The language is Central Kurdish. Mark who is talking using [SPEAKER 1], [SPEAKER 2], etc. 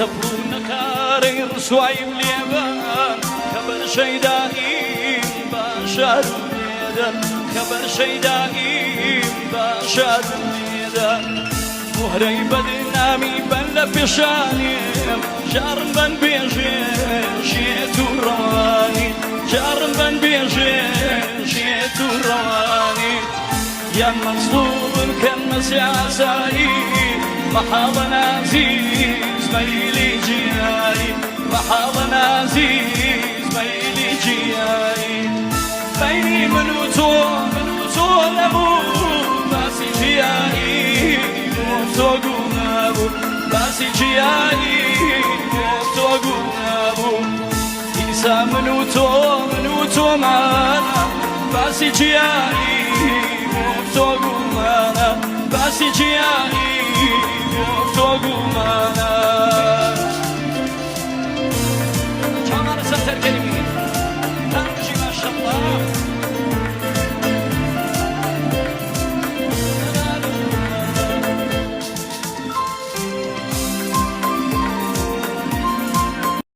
[SPEAKER 1] سفرون كاري رسواي مليبان كبر شيدائي باشار ميدان كبر شيدائي باشار ميدان مهري بدنامي بل بشاني جارم بن بيجي شيتو رواني جارم بن بيجي شيتو رواني يا مصدوم كان مسياساي محاضن عزيز ميلي جياي محاضن عزيز ميلي جياي بيني من وتو نبو باسي جياي موتوغو نبو باسي جياي موتوغو نبو إيسا من وتو معانا باسي جياي موتوغو معانا باسي جياي موتوغو معانا